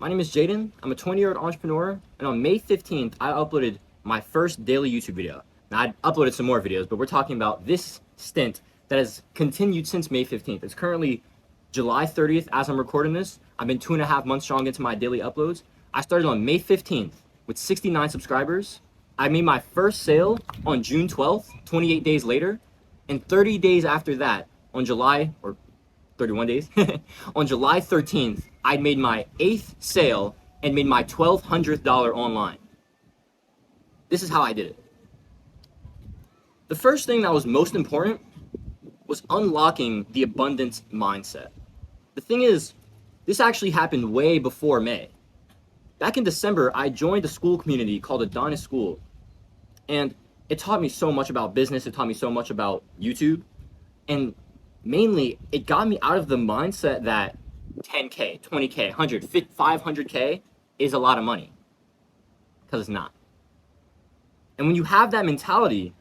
My name is Jaden. I'm a 20-year-old entrepreneur, and on May 15th, I uploaded my first daily YouTube video. Now, I uploaded some more videos, but we're talking about this stint that has continued since May 15th. It's currently July 30th as I'm recording this. I've been 2.5 months strong into my daily uploads. I started on May 15th with 69 subscribers. I made my first sale on June 12th, 28 days later, and 30 days after that, on July, or 31 days, on July 13th, I made my 8th sale and made my $1,200 online. This is how I did it. The first thing that was most important was unlocking the abundance mindset. The thing is, this actually happened way before May. Back in December, I joined a school community called Adonis School, and it taught me so much about business. It taught me so much about YouTube, and mainly it got me out of the mindset that 10K, 20K, 100, 500K is a lot of money, because it's not. And when you have that mentality,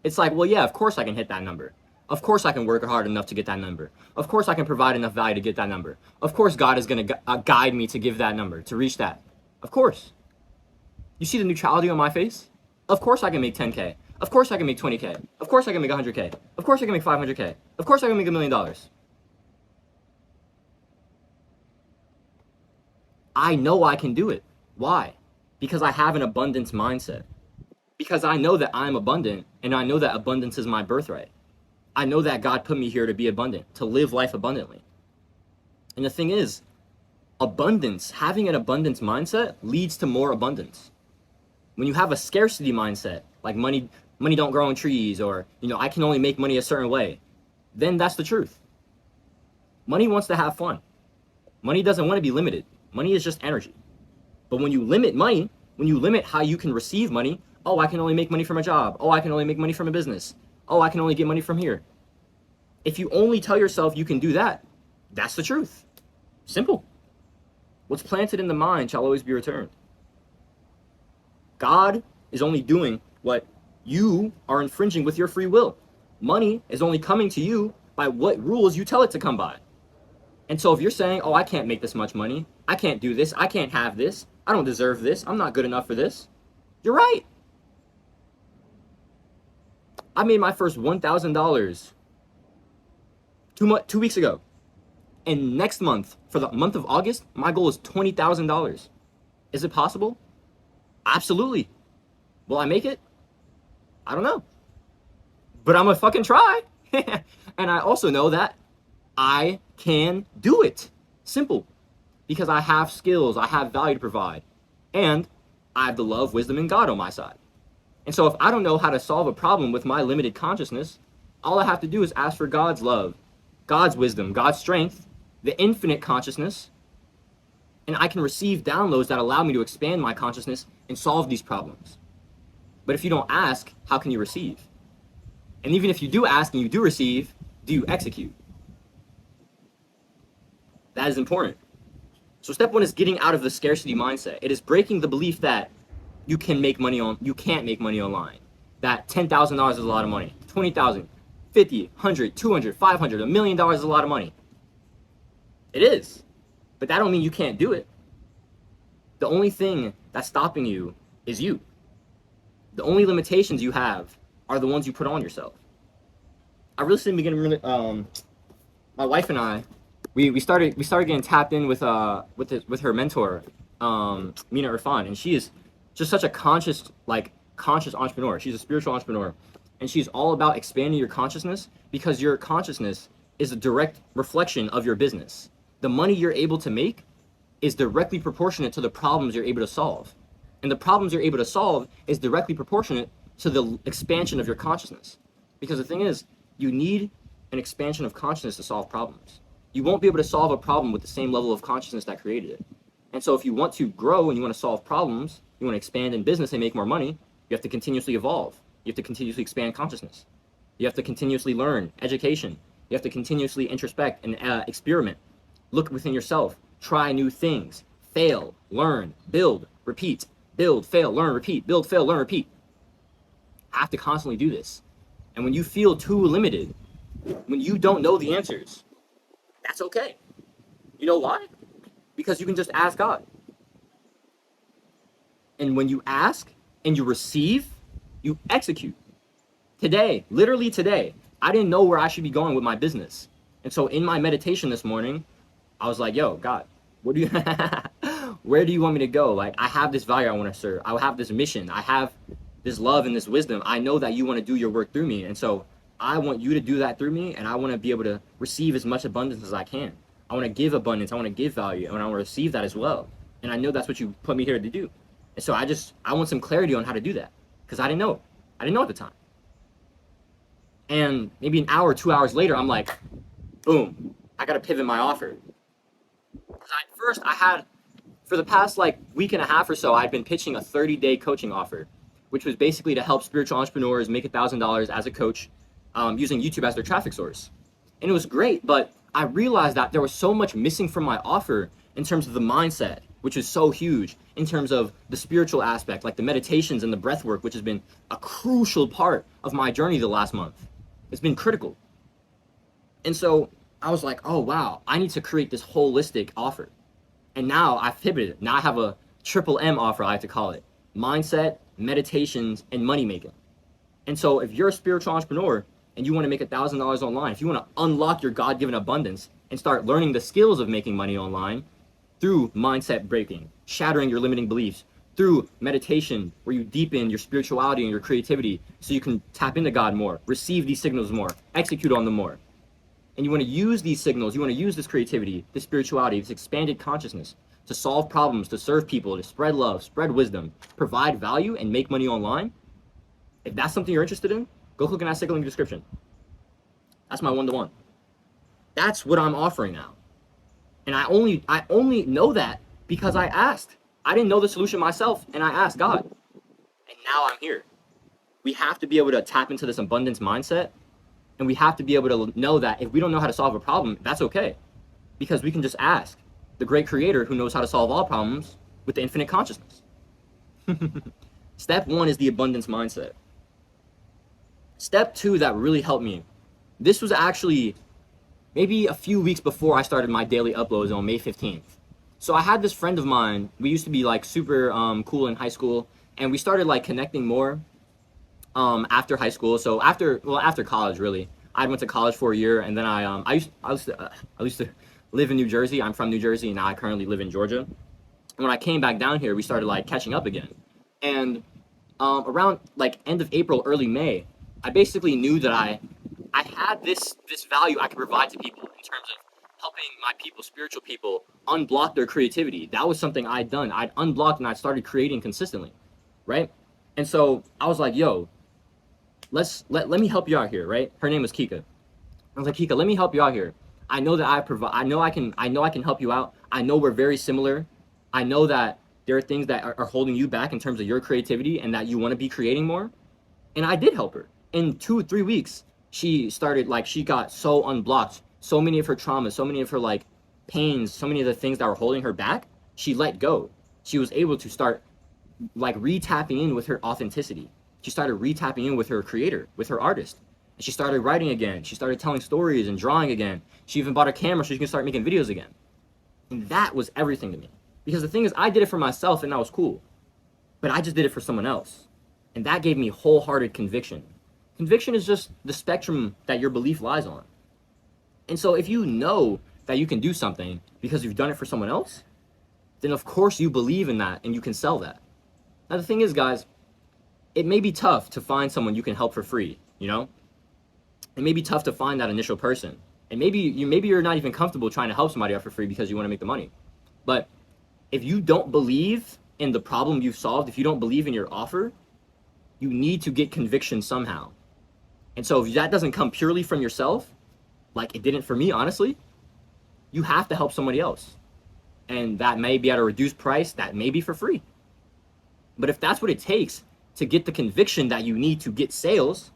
it's like, well, yeah, of course I can hit that number. Of course I can work hard enough to get that number. Of course I can provide enough value to get that number. Of course God is going to guide me to give that number, to reach that. Of course. You see the neutrality on my face? Of course I can make 10K. Of course I can make 20K. Of course I can make 100K. Of course I can make 500K. Of course I can make $1 million. I know I can do it. Why? Because I have an abundance mindset. Because I know that I'm abundant, and I know that abundance is my birthright. I know that God put me here to be abundant, to live life abundantly. And the thing is, abundance, having an abundance mindset leads to more abundance. When you have a scarcity mindset, like money don't grow on trees, or, I can only make money a certain way, then that's the truth. Money wants to have fun. Money doesn't want to be limited. Money is just energy. But when you limit money, when you limit how you can receive money, oh, I can only make money from a job. Oh, I can only make money from a business. Oh, I can only get money from here. If you only tell yourself you can do that, that's the truth. Simple. What's planted in the mind shall always be returned. God is only doing what you are infringing with your free will. Money is only coming to you by what rules you tell it to come by. And so if you're saying, oh, I can't make this much money, I can't do this, I can't have this, I don't deserve this, I'm not good enough for this, you're right. I made my first $1,000 two weeks ago. And next month, for the month of August, my goal is $20,000. Is it possible? Absolutely. Will I make it? I don't know. But I'm gonna fucking try. And I also know that I can do it. Simple. Because I have skills, I have value to provide, and I have the love, wisdom, and God on my side. And so if I don't know how to solve a problem with my limited consciousness, all I have to do is ask for God's love, God's wisdom, God's strength, the infinite consciousness, and I can receive downloads that allow me to expand my consciousness and solve these problems. But if you don't ask, how can you receive? And even if you do ask and you do receive, do you execute? That is important. So step one is getting out of the scarcity mindset. It is breaking the belief that you can't make money online. That $10,000 is a lot of money. 20,000, 50, 100, 200, 500, $1 million is a lot of money. It is. But that don't mean you can't do it. The only thing that's stopping you is you. The only limitations you have are the ones you put on yourself. I recently began my wife and I, we started getting tapped in with her mentor, Mina Irfan, and she is just such a conscious entrepreneur. She's a spiritual entrepreneur, and she's all about expanding your consciousness, because your consciousness is a direct reflection of your business. The money you're able to make is directly proportionate to the problems you're able to solve. And the problems you're able to solve is directly proportionate to the expansion of your consciousness. Because the thing is, you need an expansion of consciousness to solve problems. You won't be able to solve a problem with the same level of consciousness that created it. And so if you want to grow and you want to solve problems, you want to expand in business and make more money, you have to continuously evolve. You have to continuously expand consciousness. You have to continuously learn education. You have to continuously introspect and experiment. Look within yourself. Try new things. Fail, learn, build, repeat. Build, fail, learn, repeat. Build, fail, learn, repeat. Have to constantly do this. And when you feel too limited, when you don't know the answers, that's okay. You know why? Because you can just ask God. And when you ask and you receive, you execute. Today, literally today, I didn't know where I should be going with my business. And so in my meditation this morning, I was like, yo, God, what do you where do you want me to go? Like, I have this value I want to serve. I have this mission. I have this love and this wisdom. I know that you want to do your work through me. And so I want you to do that through me, and I want to be able to receive as much abundance as I can. I want to give abundance. I want to give value, and I want to receive that as well. And I know that's what you put me here to do. And so I want some clarity on how to do that, because I didn't know. I didn't know at the time. And maybe an hour, 2 hours later, I'm like, boom, I got to pivot my offer. Because first I had, for the past like week and a half or so, I'd been pitching a 30-day coaching offer, which was basically to help spiritual entrepreneurs make $1,000 as a coach using YouTube as their traffic source. And it was great, but I realized that there was so much missing from my offer in terms of the mindset, which is so huge, in terms of the spiritual aspect, like the meditations and the breath work, which has been a crucial part of my journey the last month. It's been critical. And so I was like, oh, wow, I need to create this holistic offer. And now I've pivoted. Now I have a triple M offer, I like to call it: mindset, meditations, and money making. And so if you're a spiritual entrepreneur and you want to make $1,000 online, if you want to unlock your God-given abundance and start learning the skills of making money online through mindset breaking, shattering your limiting beliefs, through meditation where you deepen your spirituality and your creativity so you can tap into God more, receive these signals more, execute on them more. And you want to use these signals, you want to use this creativity, this spirituality, this expanded consciousness to solve problems, to serve people, to spread love, spread wisdom, provide value, and make money online. If that's something you're interested in, go click on that link in the description. That's my one-to-one. That's what I'm offering now. And I only know that because I asked. I didn't know the solution myself, and I asked God. And now I'm here. We have to be able to tap into this abundance mindset, and we have to be able to know that if we don't know how to solve a problem, that's okay. Because we can just ask the great creator who knows how to solve all problems with the infinite consciousness. Step 1 is the abundance mindset. Step 2 that really helped me, this was actually maybe a few weeks before I started my daily uploads on May 15th. So I had this friend of mine, we used to be like super cool in high school, and we started like connecting more after high school. So after college, really. I went to college for a year, and then I used to live in New Jersey. I'm from New Jersey, and now I currently live in Georgia. And when I came back down here, we started like catching up again. And around like end of April, early May, I basically knew that I had this value I could provide to people in terms of helping my people, spiritual people, unblock their creativity. That was something I'd done. I'd unblocked and I started creating consistently, right? And so I was like, yo, let me help you out here, right? Her name was Kika. I was like, Kika, let me help you out here. I know that I know I can help you out. I know we're very similar. I know that there are things that are holding you back in terms of your creativity and that you want to be creating more. And I did help her. In 2-3 weeks, she got so unblocked. So many of her traumas, so many of her like pains, so many of the things that were holding her back, she let go. She was able to start like re-tapping in with her authenticity. She started re-tapping in with her creator, with her artist. And she started writing again. She started telling stories and drawing again. She even bought a camera so she can start making videos again. And that was everything to me. Because the thing is, I did it for myself and that was cool. But I just did it for someone else. And that gave me wholehearted conviction. Conviction is just the spectrum that your belief lies on. And so if you know that you can do something because you've done it for someone else, then of course you believe in that and you can sell that. Now the thing is, guys, it may be tough to find someone you can help for free, you know? It may be tough to find that initial person. And maybe you're not even comfortable trying to help somebody out for free because you want to make the money. But if you don't believe in the problem you've solved, if you don't believe in your offer, you need to get conviction somehow. And so if that doesn't come purely from yourself, like it didn't for me, honestly, you have to help somebody else. And that may be at a reduced price, that may be for free. But if that's what it takes to get the conviction that you need to get sales,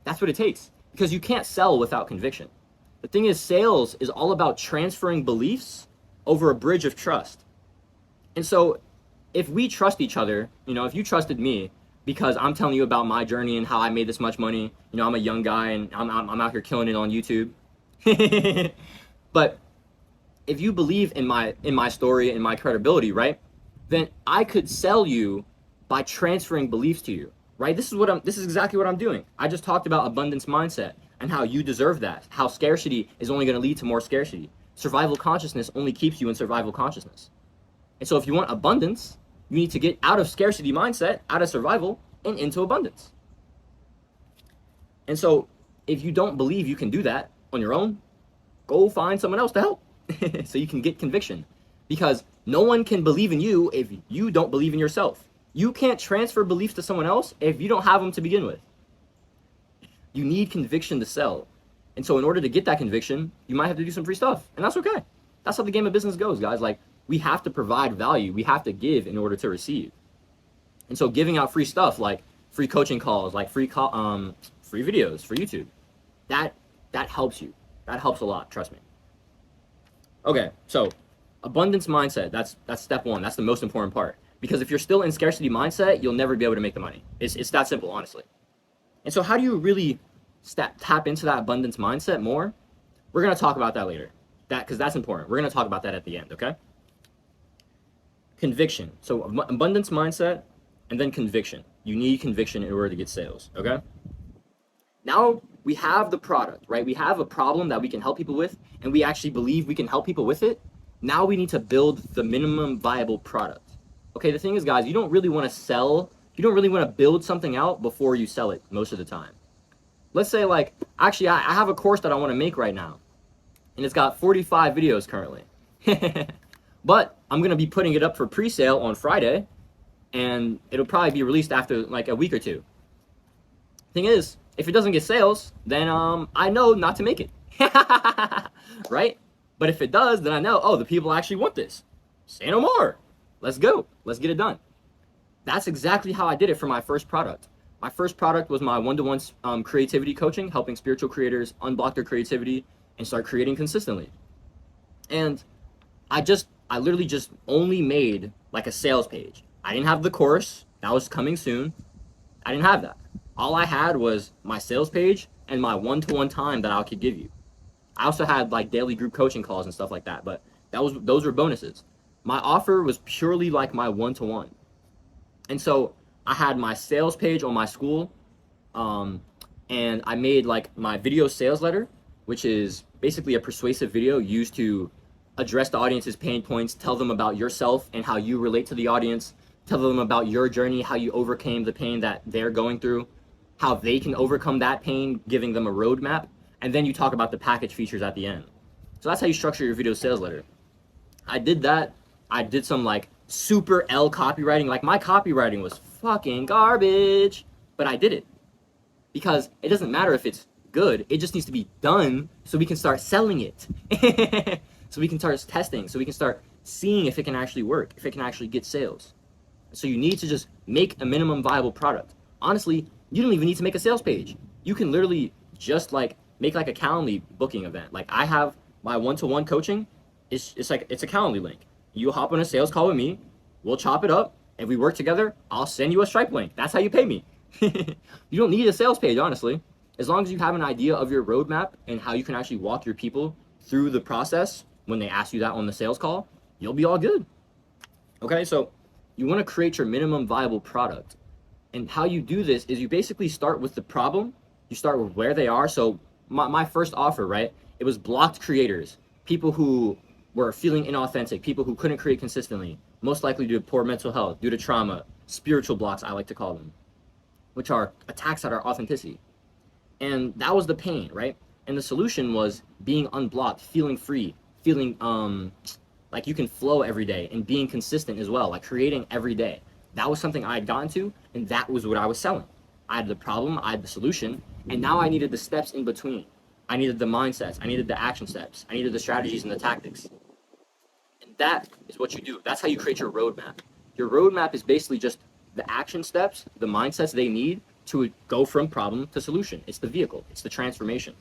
that's what it takes. Because you can't sell without conviction. The thing is, sales is all about transferring beliefs over a bridge of trust. And so if we trust each other, you know, if you trusted me because I'm telling you about my journey and how I made this much money, you know, I'm a young guy and I'm out here killing it on YouTube. But if you believe in my story and my credibility, right, then I could sell you by transferring beliefs to you, right? This is exactly what I'm doing. I just talked about abundance mindset and how you deserve that, how scarcity is only going to lead to more scarcity. Survival consciousness only keeps you in survival consciousness. And so if you want abundance, you need to get out of scarcity mindset, out of survival, and into abundance. And so if you don't believe you can do that on your own, go find someone else to help so you can get conviction. Because no one can believe in you if you don't believe in yourself. You can't transfer beliefs to someone else if you don't have them to begin with. You need conviction to sell. And so in order to get that conviction, you might have to do some free stuff. And that's okay. That's how the game of business goes, guys. Like, we have to provide value. We have to give in order to receive. And so giving out free stuff like free coaching calls, like free videos for YouTube, that helps you. That helps a lot, trust me. Okay, so abundance mindset, that's step one. That's the most important part. Because if you're still in scarcity mindset, you'll never be able to make the money. It's that simple, honestly. And so how do you really tap into that abundance mindset more? We're going to talk about that later. Because that's important. We're going to talk about that at the end, okay? Conviction. So abundance mindset and then conviction. You need conviction in order to get sales, okay? Now we have the product, right? We have a problem that we can help people with, and we actually believe we can help people with it. Now we need to build the minimum viable product. Okay, the thing is, guys, you don't really want to build something out before you sell it most of the time. Let's say, like, actually, I have a course that I want to make right now, and it's got 45 videos currently. But I'm going to be putting it up for pre-sale on Friday, and it'll probably be released after like a week or two. Thing is, if it doesn't get sales, then I know not to make it. Right? But if it does, then I know, oh, the people actually want this. Say no more. Let's go. Let's get it done. That's exactly how I did it for my first product. My first product was my one-to-one creativity coaching, helping spiritual creators unblock their creativity and start creating consistently. And I literally just only made like a sales page. I didn't have the course. That was coming soon. I didn't have that. All I had was my sales page and my one-to-one time that I could give you. I also had like daily group coaching calls and stuff like that, but those were bonuses. My offer was purely like my one-to-one. And so I had my sales page on my school, and I made like my video sales letter, which is basically a persuasive video used to address the audience's pain points, tell them about yourself and how you relate to the audience, tell them about your journey, how you overcame the pain that they're going through, how they can overcome that pain, giving them a roadmap, and then you talk about the package features at the end. So that's how you structure your video sales letter. I did that. I did some like super L copywriting. Like, my copywriting was fucking garbage, but I did it because it doesn't matter if it's good. It just needs to be done so we can start selling it. So we can start testing, so we can start seeing if it can actually work, if it can actually get sales. So you need to just make a minimum viable product. Honestly, you don't even need to make a sales page. You can literally just like make like a Calendly booking event. Like, I have my one-to-one coaching. It's a Calendly link. You hop on a sales call with me. We'll chop it up. If we work together, I'll send you a Stripe link. That's how you pay me. You don't need a sales page, honestly. As long as you have an idea of your roadmap and how you can actually walk your people through the process when they ask you that on the sales call, you'll be all good. Okay, so you want to create your minimum viable product. And how you do this is you basically start with the problem. You start with where they are. So my first offer, right, it was blocked creators, people who were feeling inauthentic, people who couldn't create consistently, most likely due to poor mental health, due to trauma, spiritual blocks, I like to call them, which are attacks at our authenticity. And that was the pain, right? And the solution was being unblocked, feeling free, feeling like you can flow every day, and being consistent as well, like creating every day. That was something I had gotten to, and that was what I was selling. I had the problem, I had the solution, and now I needed the steps in between. I needed the mindsets, I needed the action steps, I needed the strategies and the tactics. And that is what you do. That's how you create your roadmap. Your roadmap is basically just the action steps, the mindsets they need to go from problem to solution. It's the vehicle, it's the transformation.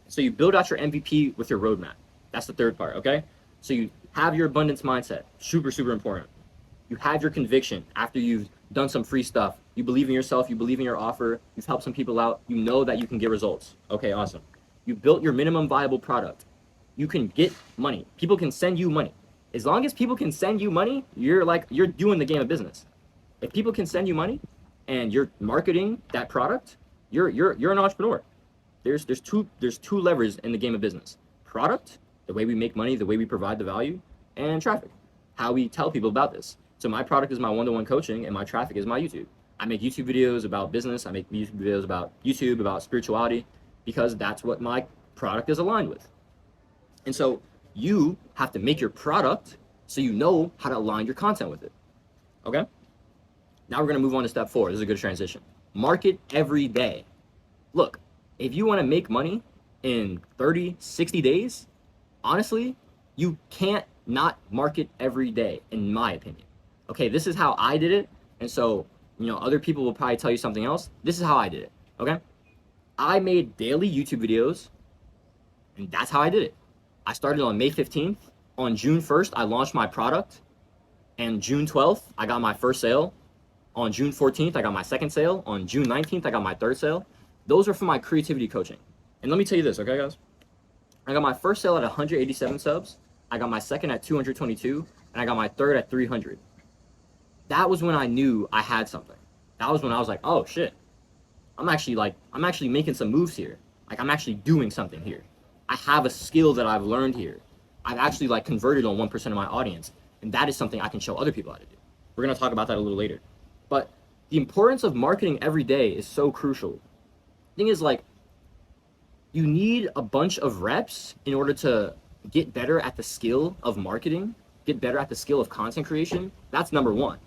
So you build out your MVP with your roadmap. That's the third part, okay? So you have your abundance mindset, super, super important. You have your conviction after you've done some free stuff. You believe in yourself, you believe in your offer, you've helped some people out, you know that you can get results. Okay, awesome. You built your minimum viable product. You can get money. People can send you money. As long as people can send you money, you're doing the game of business. If people can send you money and you're marketing that product, you're an entrepreneur. There's two levers in the game of business: product, the way we make money, the way we provide the value, and traffic, how we tell people about this. So my product is my one-to-one coaching, and my traffic is my YouTube. I make YouTube videos about business. I make YouTube videos about YouTube, about spirituality, because that's what my product is aligned with. And so you have to make your product so you know how to align your content with it. Okay? Now we're going to move on to step 4. This is a good transition. Market every day. Look, if you want to make money in 30, 60 days, honestly, you can't not market every day, in my opinion. Okay, this is how I did it. And so, other people will probably tell you something else. This is how I did it. Okay? I made daily YouTube videos, and that's how I did it. I started on May 15th. On June 1st, I launched my product. And June 12th, I got my first sale. On June 14th, I got my second sale. On June 19th, I got my third sale. Those are for my creativity coaching. And let me tell you this, okay, guys? I got my first sale at 187 subs. I got my second at 222. And I got my third at 300. That was when I knew I had something. That was when I was like, oh, shit. I'm actually making some moves here. Like, I'm actually doing something here. I have a skill that I've learned here. I've actually, converted on 1% of my audience. And that is something I can show other people how to do. We're going to talk about that a little later. But the importance of marketing every day is so crucial. The thing is, you need a bunch of reps in order to get better at the skill of marketing, get better at the skill of content creation. That's number one.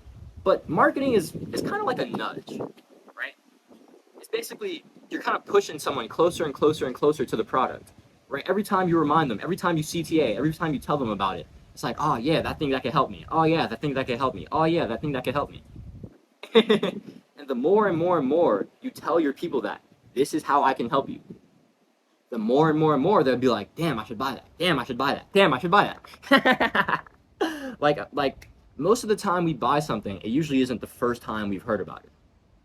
But marketing is kind of like a nudge, right? It's basically, you're kind of pushing someone closer and closer and closer to the product, right? Every time you remind them, every time you CTA, every time you tell them about it, it's like, oh yeah, that thing that could help me. Oh yeah, that thing that could help me. Oh yeah, that thing that could help me. And the more and more and more you tell your people that this is how I can help you, the more and more and more they'll be like, damn, I should buy that. Damn, I should buy that. Damn, I should buy that. like most of the time we buy something, it usually isn't the first time we've heard about it,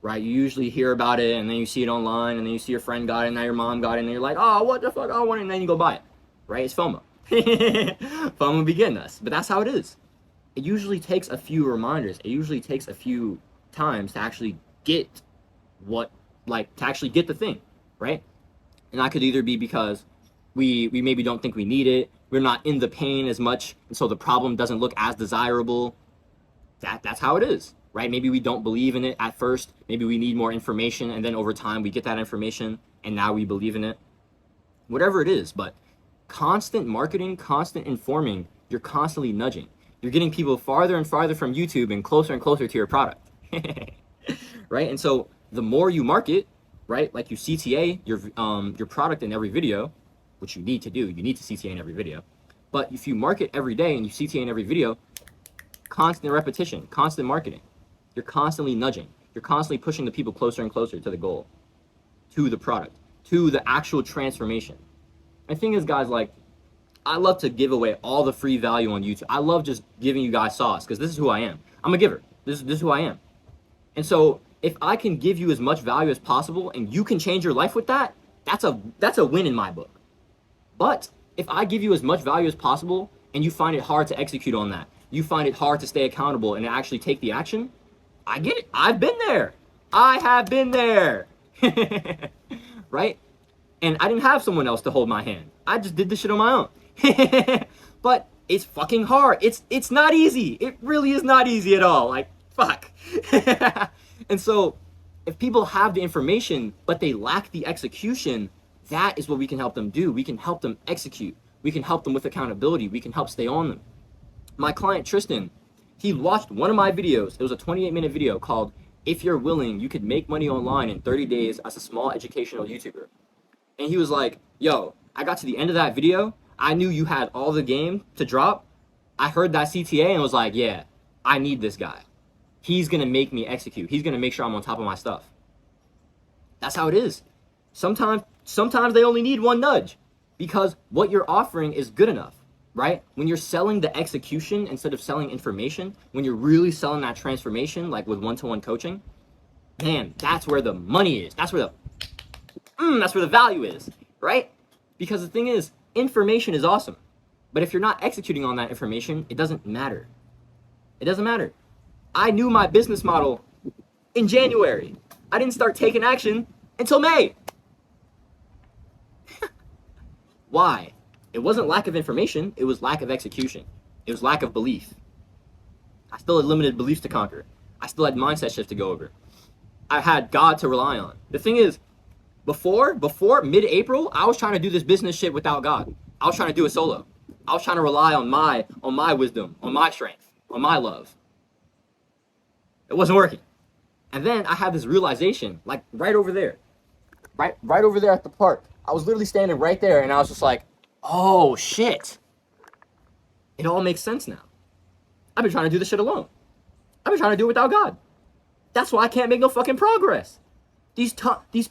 right? You usually hear about it and then you see it online and then you see your friend got it and now your mom got it and then you're like, oh, what the fuck, I want it, and then you go buy it, right? It's FOMO. FOMO be getting us, but that's how it is. It usually takes a few reminders. It usually takes a few times to actually get to actually get the thing, right? And that could either be because we maybe don't think we need it, we're not in the pain as much, and so the problem doesn't look as desirable. That's how it is, right? Maybe we don't believe in it at first, maybe we need more information, and then over time we get that information, and now we believe in it. Whatever it is, but constant marketing, constant informing, you're constantly nudging. You're getting people farther and farther from YouTube and closer to your product, right? And so the more you market, right, like you CTA your product in every video, which you need to do, you need to CTA in every video. But if you market every day and you CTA in every video, constant repetition, constant marketing, you're constantly nudging. You're constantly pushing the people closer and closer to the goal, to the product, to the actual transformation. The thing is, guys, I love to give away all the free value on YouTube. I love just giving you guys sauce because this is who I am. I'm a giver. This is who I am. And so if I can give you as much value as possible and you can change your life with that, that's a win in my book. But if I give you as much value as possible and you find it hard to execute on that, you find it hard to stay accountable and actually take the action, I get it. I've been there. I have been there. Right? And I didn't have someone else to hold my hand. I just did this shit on my own. But it's fucking hard. It's not easy. It really is not easy at all. Fuck. And so if people have the information, but they lack the execution, that is what we can help them do. We can help them execute. We can help them with accountability. We can help stay on them. My client, Tristan, he watched one of my videos. It was a 28-minute video called, If You're Willing, You Could Make Money Online in 30 Days as a Small Educational YouTuber. And he was like, yo, I got to the end of that video. I knew you had all the game to drop. I heard that CTA and was like, yeah, I need this guy. He's going to make me execute. He's going to make sure I'm on top of my stuff. That's how it is. Sometimes they only need one nudge because what you're offering is good enough, right? When you're selling the execution instead of selling information, when you're really selling that transformation, like with one-to-one coaching, man, that's where the money is. That's where the value is, right? Because the thing is, information is awesome. But if you're not executing on that information, it doesn't matter. It doesn't matter. I knew my business model in January. I didn't start taking action until May. Why? It wasn't lack of information, it was lack of execution. It was lack of belief. I still had limited beliefs to conquer. I still had mindset shifts to go over. I had God to rely on. The thing is, before mid-April, I was trying to do this business shit without God. I was trying to do it solo. I was trying to rely on my wisdom, on my strength, on my love. It wasn't working. And then I had this realization, like right over there. Right over there at the park. I was literally standing right there and I was just like, oh shit. It all makes sense now. I've been trying to do this shit alone. I've been trying to do it without God. That's why I can't make no fucking progress. These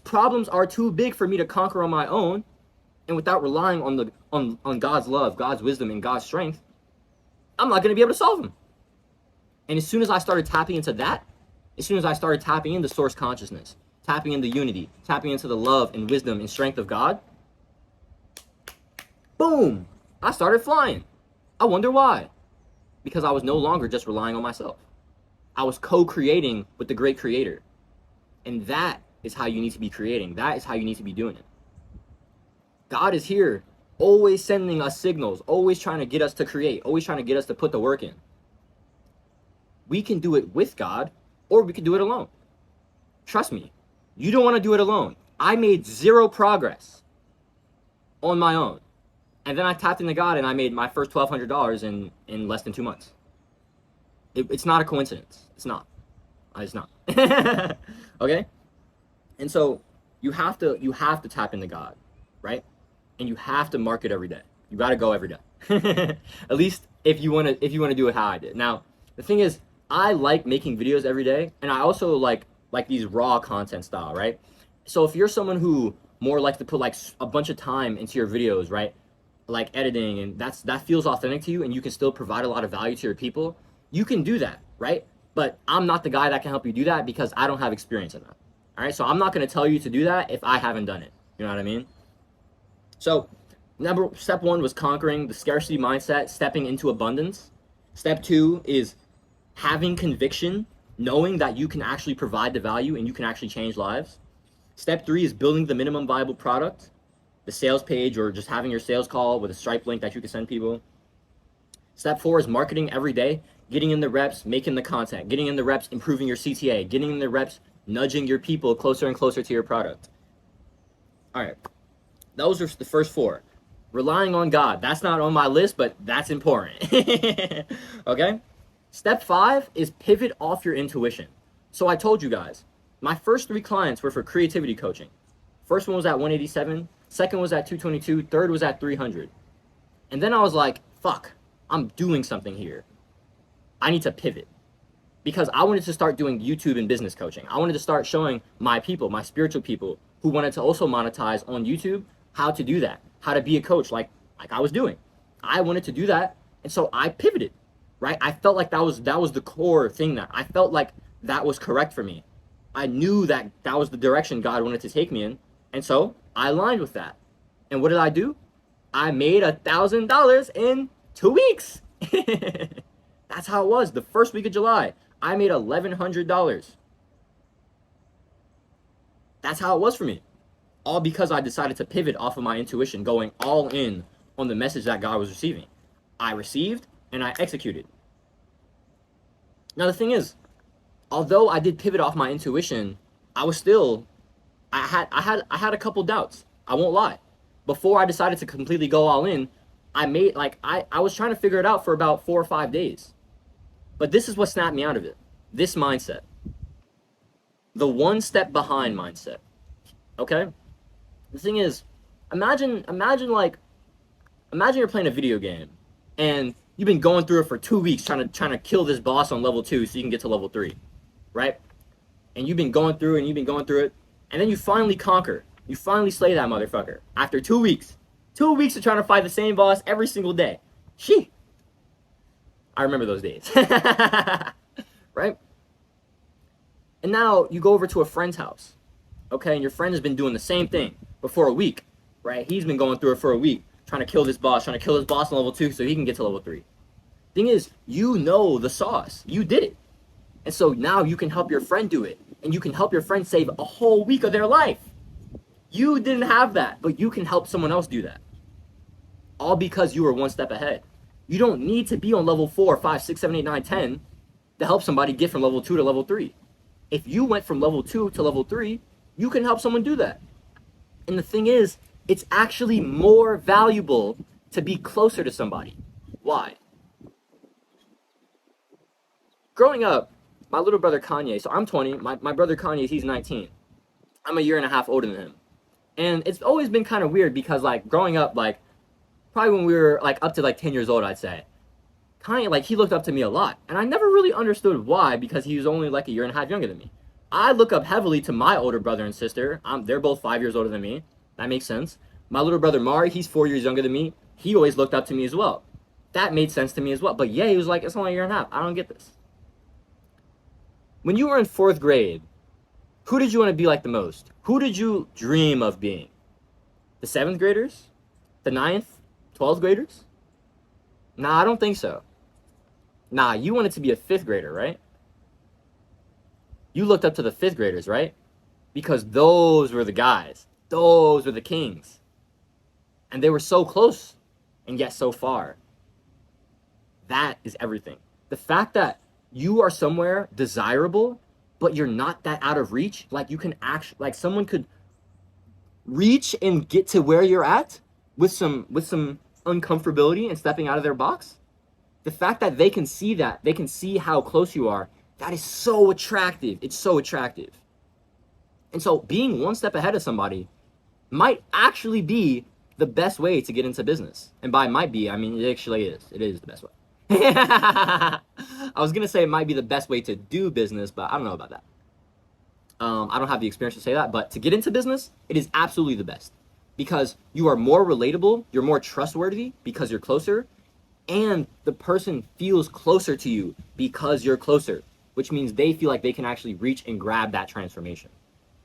problems are too big for me to conquer on my own, and without relying on God's love, God's wisdom, and God's strength, I'm not gonna be able to solve them. And as soon as I started tapping into that, as soon as I started tapping into source consciousness, tapping into unity, tapping into the love and wisdom and strength of God, boom, I started flying. I wonder why. Because I was no longer just relying on myself. I was co-creating with the great creator. And that is how you need to be creating. That is how you need to be doing it. God is here, always sending us signals, always trying to get us to create, always trying to get us to put the work in. We can do it with God, or we can do it alone. Trust me, you don't want to do it alone. I made zero progress on my own. And then I tapped into God and I made my first $1,200 in less than 2 months. It's not a coincidence. It's not. It's not. Okay? And so you have to tap into God, right? And you have to market every day. You got to go every day. At least if you want to do it how I did. Now, the thing is, I like making videos every day, and I also like these raw content style, right? So if you're someone who more likes to put like a bunch of time into your videos, right? Like editing, and that feels authentic to you, and you can still provide a lot of value to your people, you can do that, right? But I'm not the guy that can help you do that because I don't have experience in that. All right, so I'm not going to tell you to do that if I haven't done it. You know what I mean? So step 1 was conquering the scarcity mindset, stepping into abundance. Step 2 is having conviction, knowing that you can actually provide the value and you can actually change lives. Step 3 is building the minimum viable product, the sales page, or just having your sales call with a Stripe link that you can send people. Step 4 is marketing every day, getting in the reps, making the content, getting in the reps, improving your CTA, getting in the reps, nudging your people closer and closer to your product. All right, those are the first 4. Relying on God, that's not on my list, but that's important. Okay? Step 5 is pivot off your intuition. So I told you guys, my first 3 clients were for creativity coaching. First one was at 187, second was at 222, third was at 300. And then I was like, fuck, I'm doing something here. I need to pivot. Because I wanted to start doing YouTube and business coaching. I wanted to start showing my people, my spiritual people, who wanted to also monetize on YouTube, how to do that, how to be a coach like I was doing. I wanted to do that, and so I pivoted, right? I felt like that was the core thing, that I felt like that was correct for me. I knew that was the direction God wanted to take me in, and so I aligned with that. And what did I do? I made $1,000 in 2 weeks. That's how it was. The first week of July, I made $1,100. That's how it was for me. All because I decided to pivot off of my intuition, going all in on the message that God was receiving. I received and I executed. Now the thing is, although I did pivot off my intuition, I was still, I had a couple doubts. I won't lie. Before I decided to completely go all in, I was trying to figure it out for about 4 or 5 days. But this is what snapped me out of it. This mindset. The one step behind mindset. Okay? The thing is, imagine you're playing a video game and you've been going through it for 2 weeks trying to kill this boss on level 2 so you can get to level 3. Right? And you've been going through it, and then you finally conquer. You finally slay that motherfucker after 2 weeks. 2 weeks of trying to fight the same boss every single day. Shee. I remember those days. Right? And now you go over to a friend's house. Okay, and your friend has been doing the same thing but for a week. Right? He's been going through it for a week, trying to kill this boss on level 2 so he can get to level 3. Thing is, you know the sauce. You did it. And so now you can help your friend do it. And you can help your friend save a whole week of their life. You didn't have that, but you can help someone else do that. All because you were one step ahead. You don't need to be on level 4, 5, 6, 7, 8, 9, 10 to help somebody get from level 2 to level 3. If you went from level 2 to level 3, you can help someone do that. And the thing is, it's actually more valuable to be closer to somebody. Why? Growing up, my little brother Kanye, so I'm 20, my brother Kanye, he's 19. I'm a year and a half older than him. And it's always been kind of weird because, like, growing up, like, probably when we were, like, up to, like, 10 years old, I'd say, Kanye, like, he looked up to me a lot. And I never really understood why, because he was only, like, a year and a half younger than me. I look up heavily to my older brother and sister. They're both 5 years older than me. That makes sense. My little brother Mari, he's 4 years younger than me. He always looked up to me as well. That made sense to me as well. But yeah, he was like, it's only a year and a half. I don't get this. When you were in 4th grade, who did you want to be like the most? Who did you dream of being? The 7th graders? The 9th? 12th graders? Nah, I don't think so. Nah, you wanted to be a 5th grader, right? You looked up to the 5th graders, right? Because those were the guys. Those were the kings. And they were so close and yet so far. That is everything. The fact that you are somewhere desirable, but you're not that out of reach, like you can actually, like someone could reach and get to where you're at with some uncomfortability and stepping out of their box. The fact that they can see that, they can see how close you are, that is so attractive. It's so attractive. And so being one step ahead of somebody might actually be the best way to get into business. And by might be, I mean, it actually is. It is the best way. I was going to say it might be the best way to do business, but I don't know about that. I don't have the experience to say that, but to get into business, it is absolutely the best. Because you are more relatable, you're more trustworthy because you're closer, and the person feels closer to you because you're closer, which means they feel like they can actually reach and grab that transformation.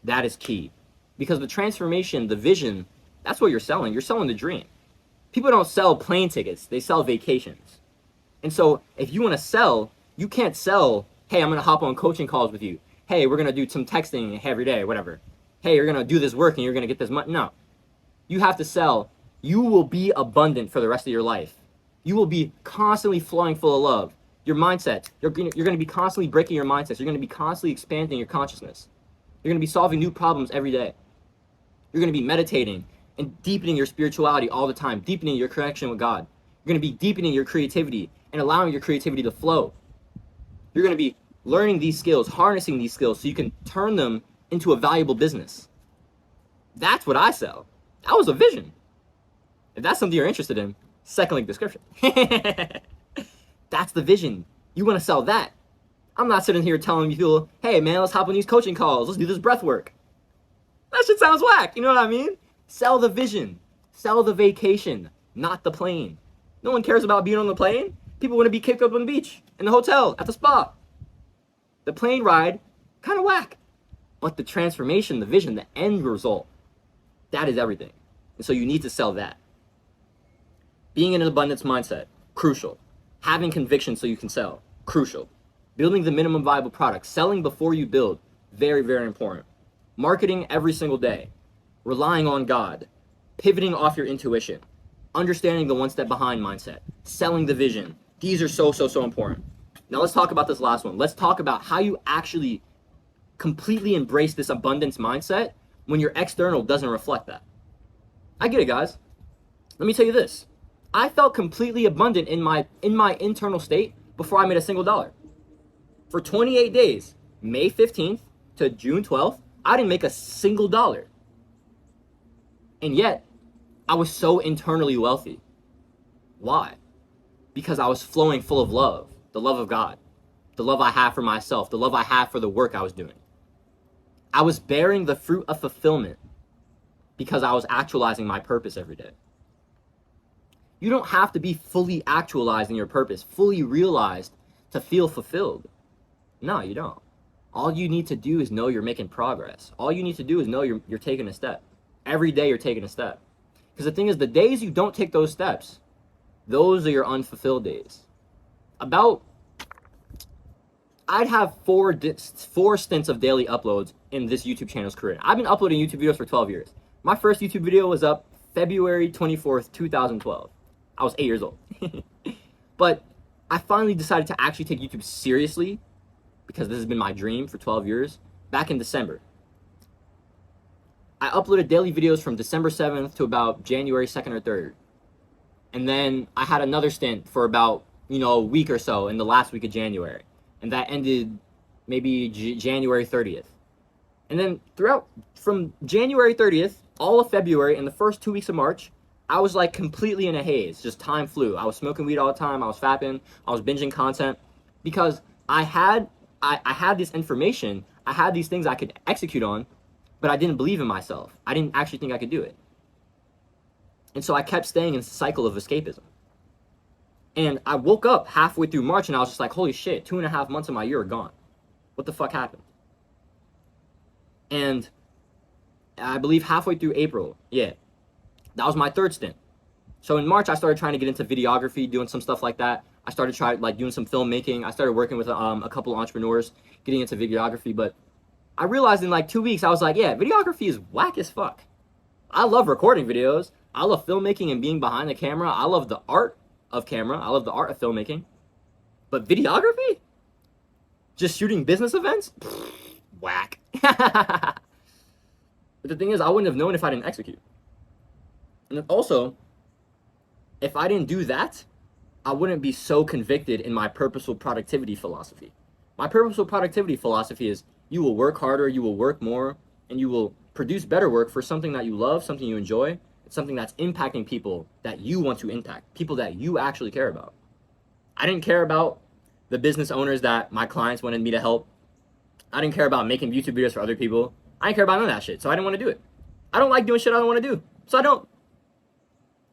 That is key. Because the transformation, the vision, that's what you're selling. You're selling the dream. People don't sell plane tickets, they sell vacations. And so if you want to sell, you can't sell, hey, I'm going to hop on coaching calls with you. Hey, we're going to do some texting every day, whatever. Hey, you're going to do this work and you're going to get this money. No. You have to sell. You will be abundant for the rest of your life. You will be constantly flowing full of love. Your mindset, you're going to be constantly breaking your mindsets. You're going to be constantly expanding your consciousness. You're going to be solving new problems every day. You're going to be meditating and deepening your spirituality all the time, deepening your connection with God. You're going to be deepening your creativity and allowing your creativity to flow. You're going to be learning these skills, harnessing these skills so you can turn them into a valuable business. That's what I sell. That was a vision. If that's something you're interested in, second link description. That's the vision. You want to sell that. I'm not sitting here telling you, hey man, let's hop on these coaching calls. Let's do this breath work. That shit sounds whack. You know what I mean? Sell the vision. Sell the vacation, not the plane. No one cares about being on the plane. People want to be kicked up on the beach, in the hotel, at the spa. The plane ride, kind of whack. But the transformation, the vision, the end result, that is everything. And so you need to sell that. Being in an abundance mindset, crucial. Having conviction so you can sell, crucial. Building the minimum viable product, selling before you build, very, very important. Marketing every single day, relying on God, pivoting off your intuition, understanding the one step behind mindset, selling the vision. These are so, so, so important. Now let's talk about this last one. Let's talk about how you actually completely embrace this abundance mindset when your external doesn't reflect that. I get it, guys. Let me tell you this. I felt completely abundant in my internal state before I made a single dollar. For 28 days, May 15th to June 12th, I didn't make a single dollar. And yet, I was so internally wealthy. Why? Because I was flowing full of love, the love of God, the love I have for myself, the love I have for the work I was doing. I was bearing the fruit of fulfillment because I was actualizing my purpose every day. You don't have to be fully actualized in your purpose, fully realized to feel fulfilled. No, you don't. All you need to do is know you're making progress. All you need to do is know you're taking a step. Every day you're taking a step. Because the thing is, the days you don't take those steps, those are your unfulfilled days. I I'd have four stints of daily uploads in this YouTube channel's career. I've been uploading YouTube videos for 12 years. My first YouTube video was up February 24th, 2012. I was 8 years old. But I finally decided to actually take YouTube seriously, because this has been my dream for 12 years, back in December. I uploaded daily videos from December 7th to about January 2nd or 3rd. And then I had another stint for about, a week or so in the last week of January. And that ended maybe January 30th. And then from January 30th, all of February, and the first 2 weeks of March, I was like completely in a haze. Just time flew. I was smoking weed all the time. I was fapping. I was binging content because I had this information. I had these things I could execute on, but I didn't believe in myself. I didn't actually think I could do it. And so I kept staying in this cycle of escapism. And I woke up halfway through March and I was just like, holy shit, 2.5 months of my year are gone. What the fuck happened? And I believe halfway through April, that was my third stint. So in March, I started trying to get into videography, doing some stuff like that. I started doing some filmmaking. I started working with a couple of entrepreneurs, getting into videography. But I realized in like 2 weeks, I was like, videography is whack as fuck. I love recording videos. I love filmmaking and being behind the camera. I love the art of camera. I love the art of filmmaking. But videography? Just shooting business events? Whack. But the thing is, I wouldn't have known if I didn't execute. And also, if I didn't do that, I wouldn't be so convicted in my purposeful productivity philosophy. My purposeful productivity philosophy is you will work harder, you will work more, and you will produce better work for something that you love, something you enjoy, something that's impacting people that you want to impact, people that you actually care about. I didn't care about the business owners that my clients wanted me to help. I didn't care about making YouTube videos for other people. I didn't care about none of that shit, so I didn't want to do it. I don't like doing shit I don't want to do, so I don't.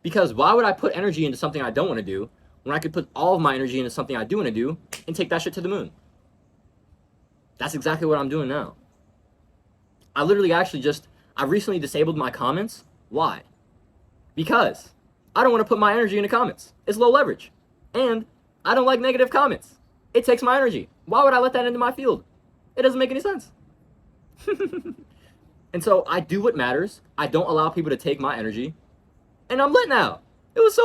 Because why would I put energy into something I don't want to do when I could put all of my energy into something I do want to do and take that shit to the moon? That's exactly what I'm doing now. I recently disabled my comments. Why? Because I don't want to put my energy into comments. It's low leverage. And I don't like negative comments. It takes my energy. Why would I let that into my field? It doesn't make any sense. And so I do what matters. I don't allow people to take my energy. And I'm lit now. I was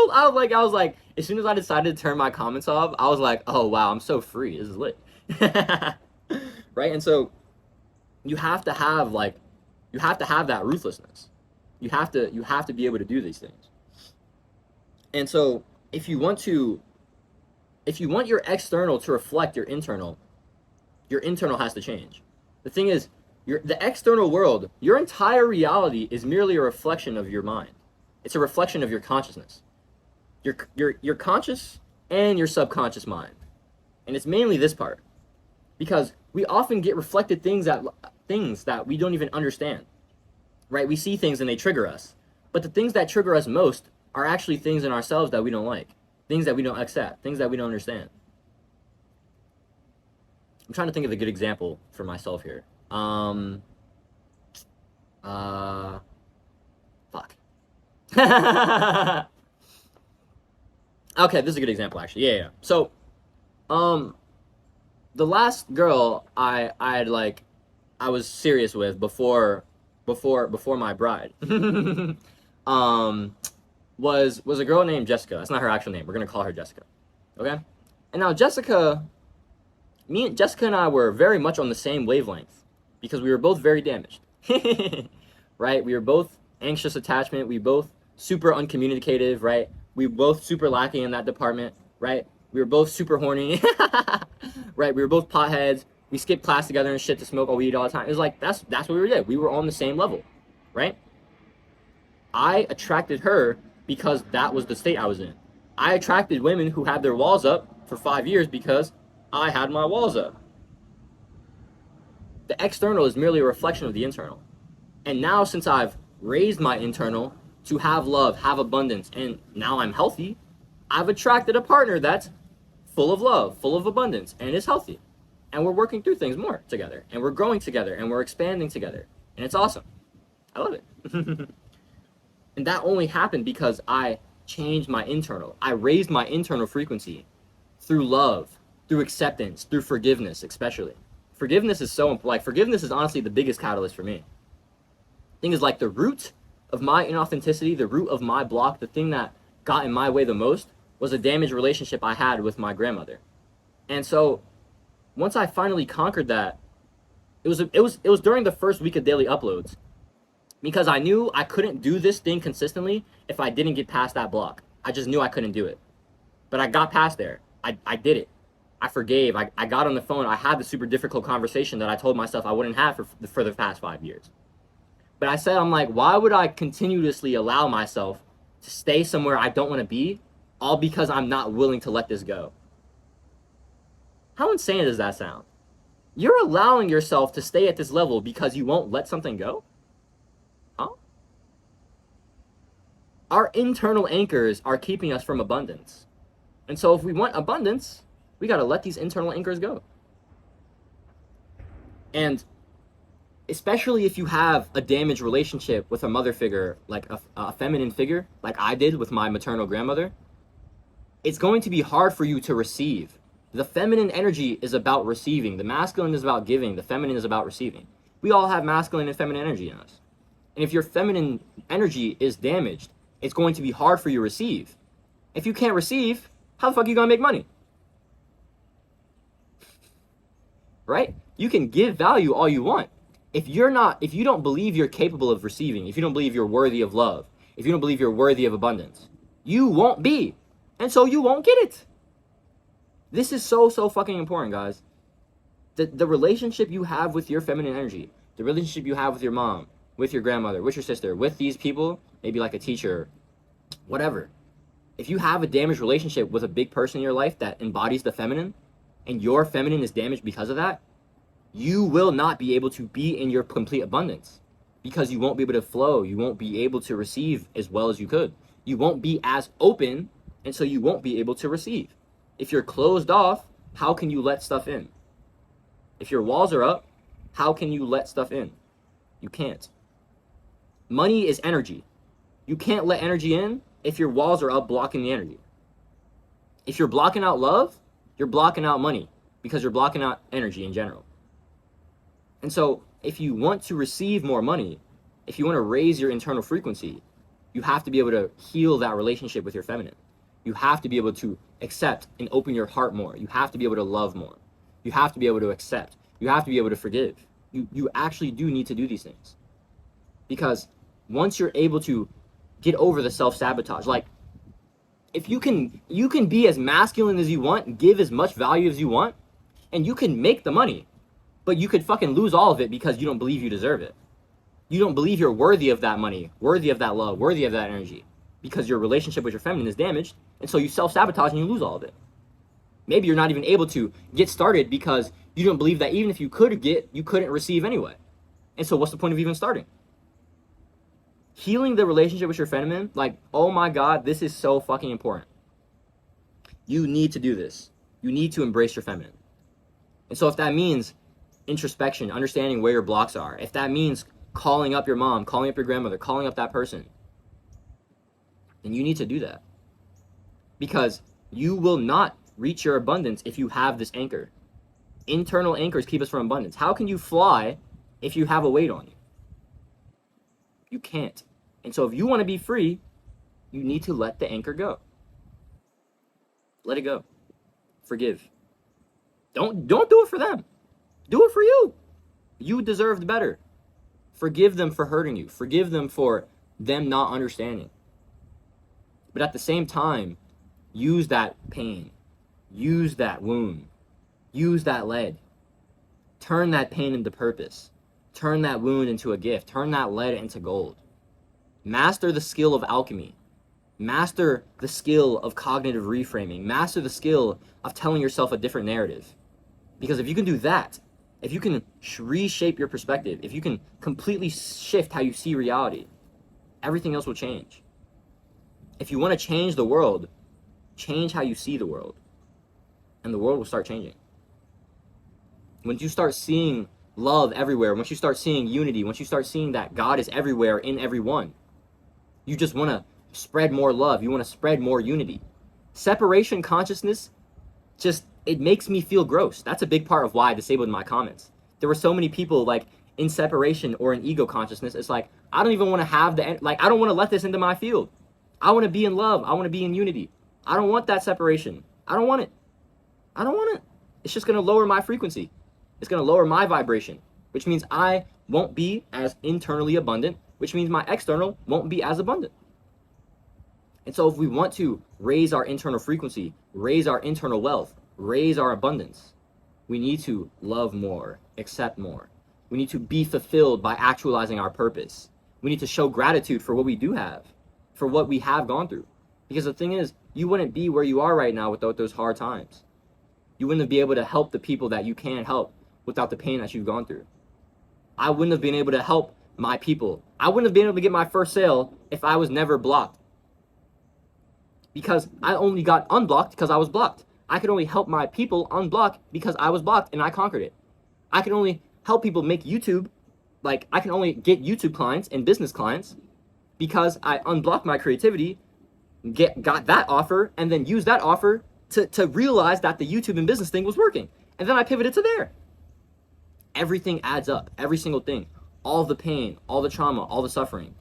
like, as soon as I decided to turn my comments off, I was like, oh wow, I'm so free. This is lit. Right? And so you have to have that ruthlessness. You have to be able to do these things. And so if you want your external to reflect your internal has to change. The thing is, the external world, your entire reality is merely a reflection of your mind. It's a reflection of your consciousness. Your conscious and your subconscious mind. And it's mainly this part. Because we often get reflected things that we don't even understand. Right? We see things and they trigger us. But the things that trigger us most are actually things in ourselves that we don't like. Things that we don't accept. Things that we don't understand. I'm trying to think of a good example for myself here. Fuck. Okay, this is a good example actually. Yeah. So, the last girl I was serious with before my bride was a girl named Jessica. That's not her actual name. We're gonna call her Jessica. Okay? And now Jessica and I were very much on the same wavelength because we were both very damaged. Right? We were both anxious attachment. We both super uncommunicative, right? We were both super lacking in that department, right? We were both super horny. Right? We were both potheads. We skipped class together and shit to smoke weed all the time. It was like, that's what we did. We were on the same level, right? I attracted her because that was the state I was in. I attracted women who had their walls up for 5 years because I had my walls up. The external is merely a reflection of the internal. And now since I've raised my internal to have love, have abundance, and now I'm healthy, I've attracted a partner that's full of love, full of abundance, and is healthy. And we're working through things more together, and we're growing together, and we're expanding together. And it's awesome. I love it. And that only happened because I changed my internal. I raised my internal frequency through love, through acceptance, through forgiveness, especially. Forgiveness is forgiveness is honestly the biggest catalyst for me. Thing is, like, the root of my inauthenticity, the root of my block, the thing that got in my way the most was a damaged relationship I had with my grandmother. And so once I finally conquered that, it was during the first week of daily uploads, because I knew I couldn't do this thing consistently if I didn't get past that block. I just knew I couldn't do it. But I got past there. I did it. I forgave. I got on the phone. I had the super difficult conversation that I told myself I wouldn't have for the past 5 years. But I said, I'm like, why would I continuously allow myself to stay somewhere I don't want to be, all because I'm not willing to let this go? How insane does that sound? You're allowing yourself to stay at this level because you won't let something go? Huh? Our internal anchors are keeping us from abundance. And so if we want abundance, we got to let these internal anchors go. And especially if you have a damaged relationship with a mother figure, like a feminine figure, like I did with my maternal grandmother, it's going to be hard for you to receive. The feminine energy is about receiving. The masculine is about giving. The feminine is about receiving. We all have masculine and feminine energy in us. And if your feminine energy is damaged, it's going to be hard for you to receive. If you can't receive, how the fuck are you going to make money? Right? You can give value all you want. If you don't believe you're capable of receiving, if you don't believe you're worthy of love, if you don't believe you're worthy of abundance, you won't be. And so you won't get it. This is so fucking important, guys. The relationship you have with your feminine energy, the relationship you have with your mom, with your grandmother, with your sister, with these people, maybe like a teacher, whatever. If you have a damaged relationship with a big person in your life that embodies the feminine, and your feminine is damaged because of that, you will not be able to be in your complete abundance, because you won't be able to flow. You won't be able to receive as well as you could. You won't be as open, and so you won't be able to receive. If you're closed off, how can you let stuff in? If your walls are up, how can you let stuff in? You can't. Money is energy. You can't let energy in if your walls are up blocking the energy. If you're blocking out love, you're blocking out money, because you're blocking out energy in general. And so if you want to receive more money, if you want to raise your internal frequency, you have to be able to heal that relationship with your feminine. You have to be able to accept and open your heart more. You have to be able to love more. You have to be able to accept. You have to be able to forgive. You actually do need to do these things. Because once you're able to get over the self-sabotage, like, if you can be as masculine as you want and give as much value as you want, and you can make the money, but you could fucking lose all of it because you don't believe you deserve it. You don't believe you're worthy of that money, worthy of that love, worthy of that energy, because your relationship with your feminine is damaged, and so you self-sabotage and you lose all of it. Maybe you're not even able to get started because you don't believe that even if you could get, you couldn't receive anyway. And so what's the point of even starting? Healing the relationship with your feminine, like, oh my God, this is so fucking important. You need to do this. You need to embrace your feminine. And so if that means introspection, understanding where your blocks are, if that means calling up your mom, calling up your grandmother, calling up that person, then you need to do that. Because you will not reach your abundance if you have this anchor. Internal anchors keep us from abundance. How can you fly if you have a weight on you? You can't. And so if you want to be free, you need to let the anchor go. Let it go. Forgive. Don't do it for them. Do it for you. You deserved better. Forgive them for hurting you. Forgive them for them not understanding. But at the same time, use that pain. Use that wound. Use that lead. Turn that pain into purpose. Turn that wound into a gift. Turn that lead into gold. Master the skill of alchemy. Master the skill of cognitive reframing. Master the skill of telling yourself a different narrative. Because if you can do that, if you can reshape your perspective, if you can completely shift how you see reality, everything else will change. If you want to change the world, change how you see the world. And the world will start changing. Once you start seeing love everywhere, once you start seeing unity, once you start seeing that God is everywhere in everyone, you just want to spread more love. You want to spread more unity. Separation consciousness just it makes me feel gross. That's a big part of why I disabled my comments. There were so many people like in separation or in ego consciousness. It's like, I don't even want to have I don't want to let this into my field. I want to be in love. I want to be in unity. I don't want that separation. I don't want it. I don't want it. It's just going to lower my frequency. It's going to lower my vibration, which means I won't be as internally abundant, which means my external won't be as abundant. And so if we want to raise our internal frequency, raise our internal wealth, raise our abundance, we need to love more, accept more. We need to be fulfilled by actualizing our purpose. We need to show gratitude for what we do have, for what we have gone through. Because the thing is, you wouldn't be where you are right now without those hard times. You wouldn't be able to help the people that you can help without the pain that you've gone through. I wouldn't have been able to help my people. I wouldn't have been able to get my first sale if I was never blocked. Because I only got unblocked because I was blocked. I could only help my people unblock because I was blocked and I conquered it. I can only help people make YouTube, like I can only get YouTube clients and business clients because I unblocked my creativity, got that offer, and then used that offer to realize that the YouTube and business thing was working. And then I pivoted to there. Everything adds up, every single thing. All the pain, all the trauma, all the suffering.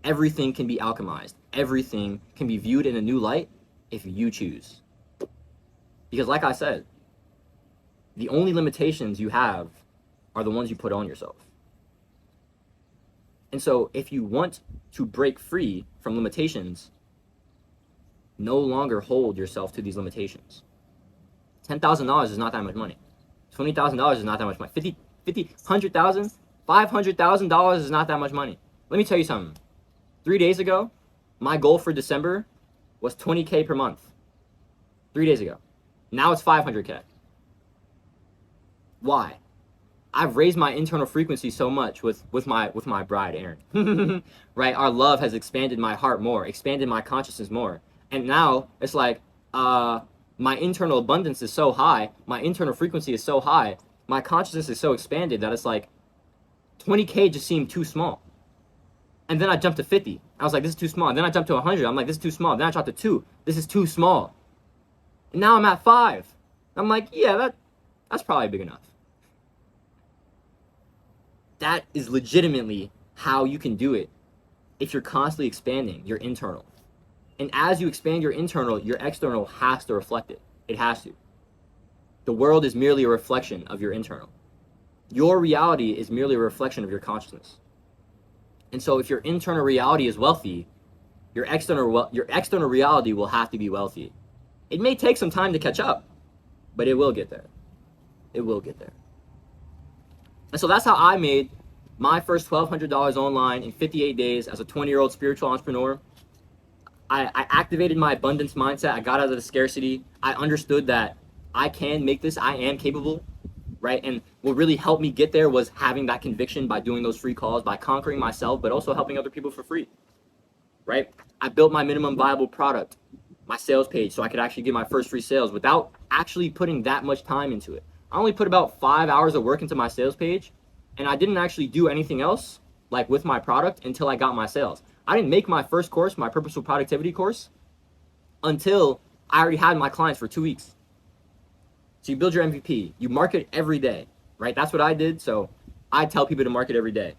Everything can be alchemized. Everything can be viewed in a new light if you choose. Because like I said, the only limitations you have are the ones you put on yourself. And so if you want to break free from limitations, no longer hold yourself to these limitations. $10,000 is not that much money. $20,000 is not that much money. $100,000, $500,000 is not that much money. Let me tell you something. 3 days ago, my goal for December was $20K per month. 3 days ago. Now it's $500K. Why? I've raised my internal frequency so much with my bride, Erin. Right? Our love has expanded my heart more, expanded my consciousness more. And now it's like, my internal abundance is so high, my internal frequency is so high, my consciousness is so expanded that it's like 20K just seemed too small. And then I jumped to 50. I was like, this is too small. And then I jumped to 100. I'm like, this is too small. Then I dropped to 2. This is too small. And now I'm at 5. I'm like, yeah, that's probably big enough. That is legitimately how you can do it if you're constantly expanding your internal. And as you expand your internal, your external has to reflect it. It has to. The world is merely a reflection of your internal. Your reality is merely a reflection of your consciousness. And so if your internal reality is wealthy, your external reality will have to be wealthy. It may take some time to catch up, but it will get there. It will get there. And so that's how I made my first $1,200 online in 58 days as a 20-year-old spiritual entrepreneur. I activated my abundance mindset. I got out of the scarcity. I understood that I can make this. I am capable, right? And what really helped me get there was having that conviction by doing those free calls, by conquering myself, but also helping other people for free, right? I built my minimum viable product, my sales page, so I could actually get my first free sales without actually putting that much time into it. I only put about 5 hours of work into my sales page, and I didn't actually do anything else like with my product until I got my sales. I didn't make my first course, my purposeful productivity course, until I already had my clients for 2 weeks. So you build your MVP, you market every day, right? That's what I did. So I tell people to market every day.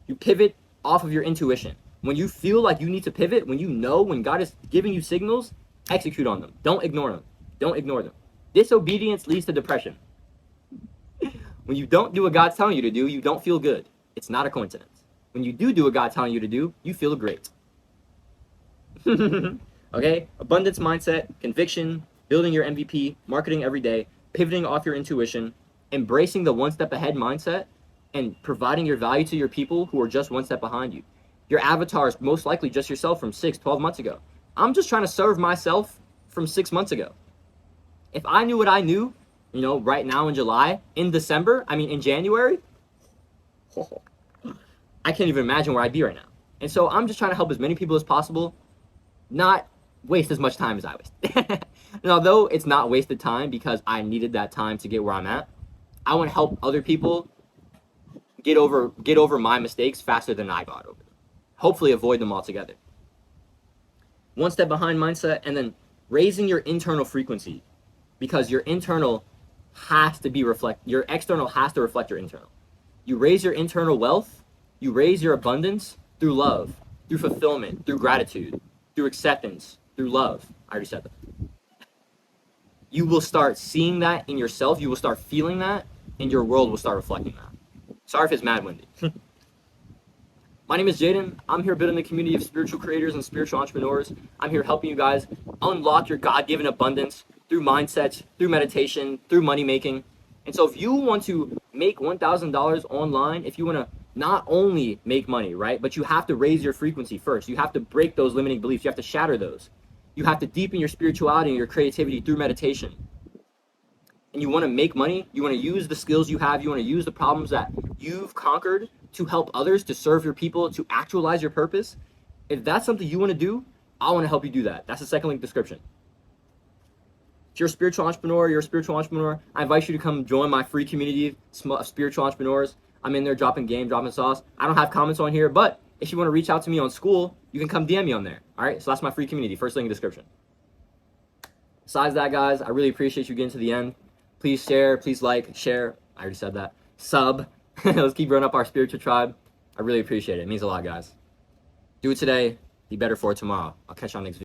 You pivot off of your intuition. When you feel like you need to pivot, when you know when God is giving you signals, execute on them. Don't ignore them. Don't ignore them. Disobedience leads to depression. When you don't do what God's telling you to do, you don't feel good. It's not a coincidence. When you do what God's telling you to do, you feel great. Okay? Abundance mindset, conviction, building your MVP, marketing every day, pivoting off your intuition, embracing the one step ahead mindset, and providing your value to your people who are just one step behind you. Your avatar is most likely just yourself from 12 months ago. I'm just trying to serve myself from 6 months ago. If I knew what I knew, right now in July, in January, I can't even imagine where I'd be right now. And so I'm just trying to help as many people as possible, not waste as much time as I waste. And although it's not wasted time because I needed that time to get where I'm at, I want to help other people get over my mistakes faster than I got over them. Hopefully avoid them altogether. One step behind mindset, and then raising your internal frequency. because your internal has to be your external has to reflect your internal. You raise your internal wealth, you raise your abundance through love, through fulfillment, through gratitude, through acceptance, through love. I already said that. You will start seeing that in yourself, you will start feeling that, and your world will start reflecting that. Sorry if it's mad windy. My name is Jaden. I'm here building the community of spiritual creators and spiritual entrepreneurs. I'm here helping you guys unlock your God-given abundance through mindsets, through meditation, through money making. And so if you want to make $1,000 online, if you want to not only make money, right, but you have to raise your frequency first. You have to break those limiting beliefs. You have to shatter those. You have to deepen your spirituality and your creativity through meditation. And you want to make money, you want to use the skills you have, you want to use the problems that you've conquered to help others, to serve your people, to actualize your purpose. If that's something you want to do, I want to help you do that. That's the second link description. If you're a spiritual entrepreneur, I invite you to come join my free community of spiritual entrepreneurs. I'm in there dropping game, dropping sauce. I don't have comments on here, but if you want to reach out to me on school, you can come DM me on there. All right, so that's my free community, first link in the description. Besides that, guys, I really appreciate you getting to the end. Please share, please like, share. I already said that. Sub. Let's keep growing up our spiritual tribe. I really appreciate it. It means a lot, guys. Do it today. Be better for it tomorrow. I'll catch you on next video.